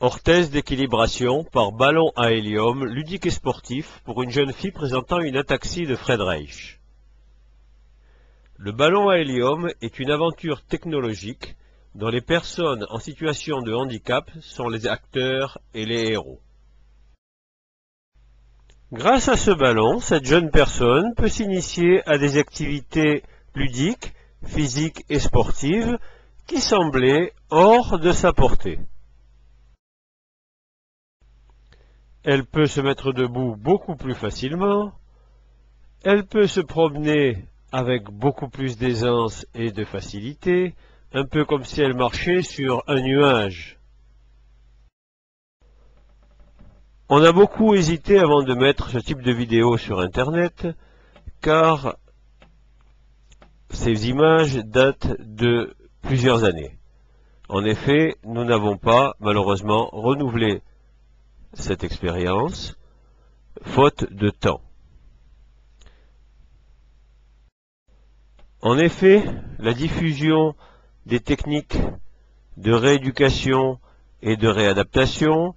Orthèse d'équilibration par ballon à hélium, ludique et sportif pour une jeune fille présentant une ataxie de Friedreich. Le ballon à hélium est une aventure technologique dont les personnes en situation de handicap sont les acteurs et les héros. Grâce à ce ballon, cette jeune personne peut s'initier à des activités ludiques, physiques et sportives qui semblaient hors de sa portée. Elle peut se mettre debout beaucoup plus facilement, elle peut se promener avec beaucoup plus d'aisance et de facilité, un peu comme si elle marchait sur un nuage. On a beaucoup hésité avant de mettre ce type de vidéo sur Internet, car ces images datent de plusieurs années. En effet, nous n'avons pas, malheureusement, renouvelé cette expérience, faute de temps. En effet, la diffusion des techniques de rééducation et de réadaptation,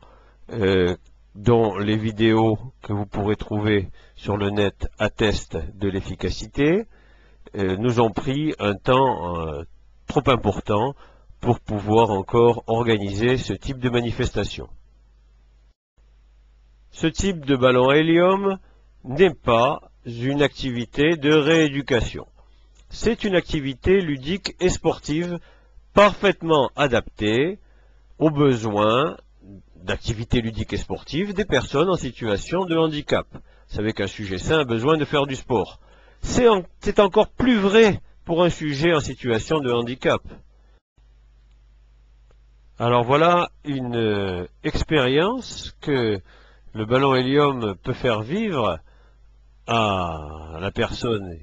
dont les vidéos que vous pourrez trouver sur le net attestent de l'efficacité, nous ont pris un temps trop important pour pouvoir encore organiser ce type de manifestation. Ce type de ballon à hélium n'est pas une activité de rééducation. C'est une activité ludique et sportive parfaitement adaptée aux besoins d'activités ludiques et sportives des personnes en situation de handicap. Vous savez qu'un sujet sain a besoin de faire du sport. C'est encore plus vrai pour un sujet en situation de handicap. Alors voilà une expérience que le ballon hélium peut faire vivre à la personne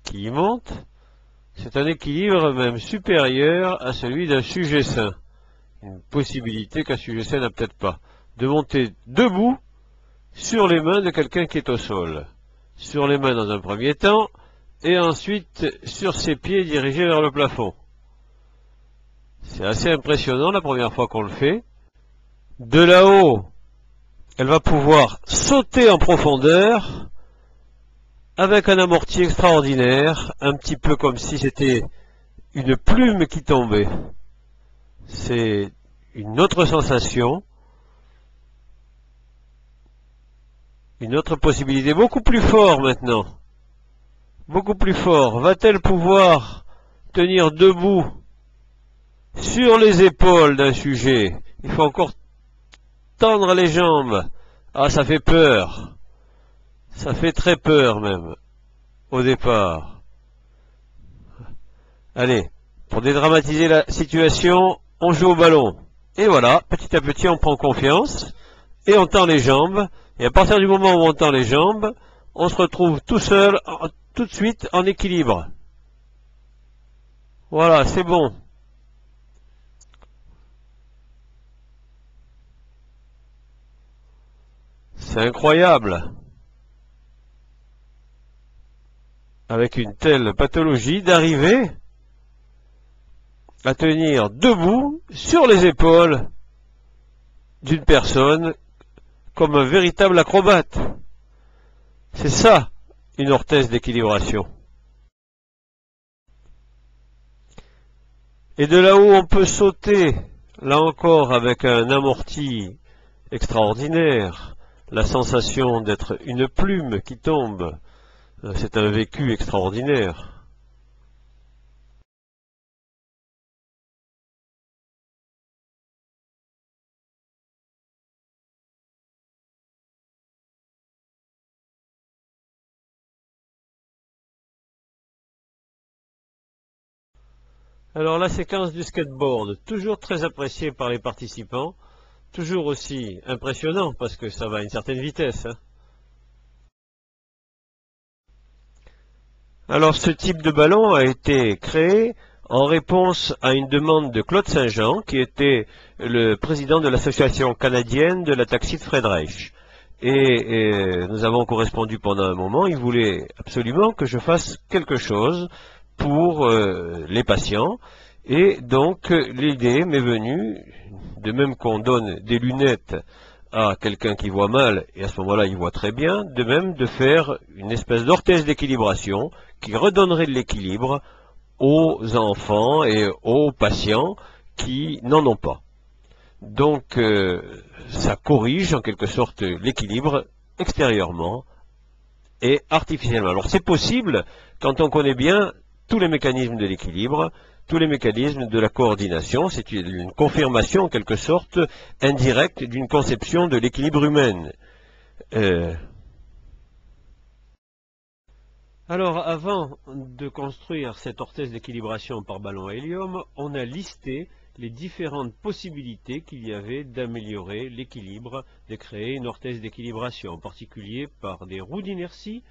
qui y monte. C'est un équilibre même supérieur à celui d'un sujet sain. Une possibilité qu'un sujet sain n'a peut-être pas. De monter debout sur les mains de quelqu'un qui est au sol. Sur les mains dans un premier temps, et ensuite sur ses pieds dirigés vers le plafond. C'est assez impressionnant la première fois qu'on le fait. De là-haut, elle va pouvoir sauter en profondeur avec un amorti extraordinaire, un petit peu comme si c'était une plume qui tombait. C'est une autre sensation, une autre possibilité, beaucoup plus fort maintenant. Beaucoup plus fort. Va-t-elle pouvoir tenir debout sur les épaules d'un sujet? Il faut encore tendre les jambes. Ah, ça fait peur. Ça fait très peur même, au départ. Allez, pour dédramatiser la situation, on joue au ballon. Et voilà, petit à petit, on prend confiance, et on tend les jambes. Et à partir du moment où on tend les jambes, on se retrouve tout seul, tout de suite, en équilibre. Voilà, c'est bon. C'est incroyable. Avec une telle pathologie, d'arriver à tenir debout sur les épaules d'une personne comme un véritable acrobate. C'est ça, une orthèse d'équilibration. Et de là où on peut sauter, là encore avec un amorti extraordinaire, la sensation d'être une plume qui tombe, c'est un vécu extraordinaire. Alors la séquence du skateboard, toujours très appréciée par les participants, toujours aussi impressionnant parce que ça va à une certaine vitesse. Alors ce type de ballon a été créé en réponse à une demande de Claude Saint-Jean, qui était le président de l'association canadienne de l'ataxie de Friedreich. Et nous avons correspondu pendant un moment, il voulait absolument que je fasse quelque chose pour les patients. Et donc l'idée m'est venue de même qu'on donne des lunettes à quelqu'un qui voit mal, et à ce moment-là il voit très bien, de même de faire une espèce d'orthèse d'équilibration qui redonnerait de l'équilibre aux enfants et aux patients qui n'en ont pas. Donc ça corrige en quelque sorte l'équilibre extérieurement et artificiellement. Alors c'est possible quand on connaît bien tous les mécanismes de l'équilibre, tous les mécanismes de la coordination. C'est une confirmation en quelque sorte indirecte d'une conception de l'équilibre humain. Alors avant de construire cette orthèse d'équilibration par ballon à hélium, on a listé les différentes possibilités qu'il y avait d'améliorer l'équilibre, de créer une orthèse d'équilibration, en particulier par des roues d'inertie,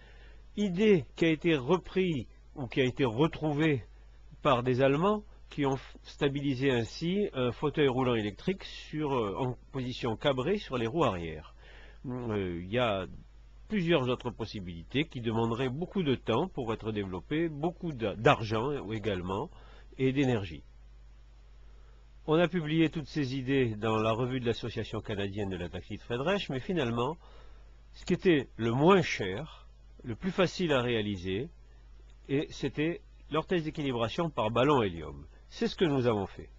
idée qui a été reprise ou qui a été retrouvée par des Allemands qui ont stabilisé ainsi un fauteuil roulant électrique en position cabrée sur les roues arrière. Il y a plusieurs autres possibilités qui demanderaient beaucoup de temps pour être développées, beaucoup d'argent également et d'énergie. On a publié toutes ces idées dans la revue de l'Association canadienne de la taxi de Friedreich, mais finalement, ce qui était le moins cher, le plus facile à réaliser, c'était l'orthèse d'équilibration par ballon hélium. C'est ce que nous avons fait.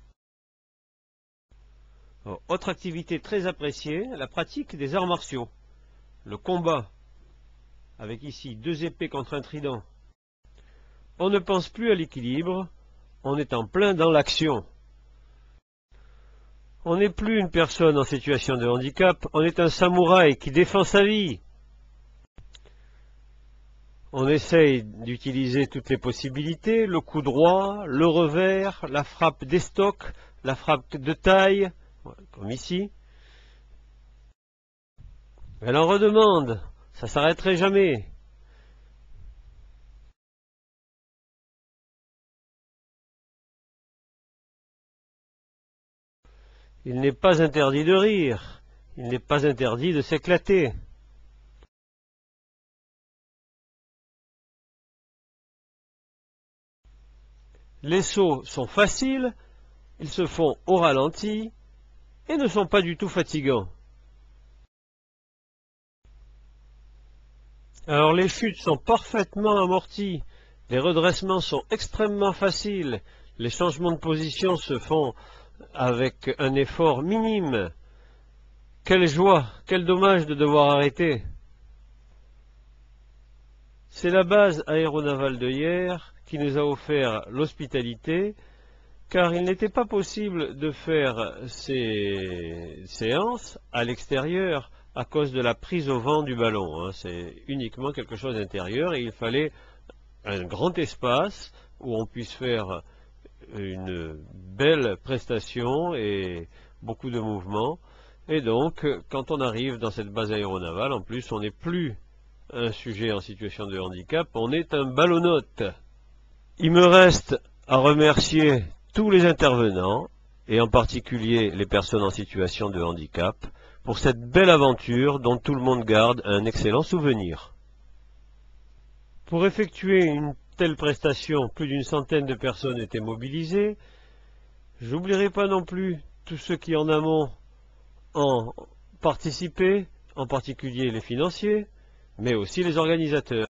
Alors, autre activité très appréciée, la pratique des arts martiaux. Le combat, avec ici 2 épées contre un trident. On ne pense plus à l'équilibre, on est en plein dans l'action. On n'est plus une personne en situation de handicap, on est un samouraï qui défend sa vie. On essaye d'utiliser toutes les possibilités, le coup droit, le revers, la frappe d'estoc, la frappe de taille, comme ici. Elle en redemande, ça s'arrêterait jamais. Il n'est pas interdit de rire, il n'est pas interdit de s'éclater. Les sauts sont faciles, ils se font au ralenti et ne sont pas du tout fatigants. Alors les chutes sont parfaitement amorties, les redressements sont extrêmement faciles, les changements de position se font avec un effort minime. Quelle joie, quel dommage de devoir arrêter. C'est la base aéronavale de hier qui nous a offert l'hospitalité, car il n'était pas possible de faire ces séances à l'extérieur à cause de la prise au vent du ballon. C'est uniquement quelque chose d'intérieur et il fallait un grand espace où on puisse faire une belle prestation et beaucoup de mouvements. Et donc, quand on arrive dans cette base aéronavale, en plus, on n'est plus un sujet en situation de handicap, on est un ballonnaute. Il me reste à remercier tous les intervenants, et en particulier les personnes en situation de handicap, pour cette belle aventure dont tout le monde garde un excellent souvenir. Pour effectuer une telle prestation, plus d'une centaine de personnes étaient mobilisées. J'oublierai pas non plus tous ceux qui en amont ont participé, en particulier les financiers, mais aussi les organisateurs.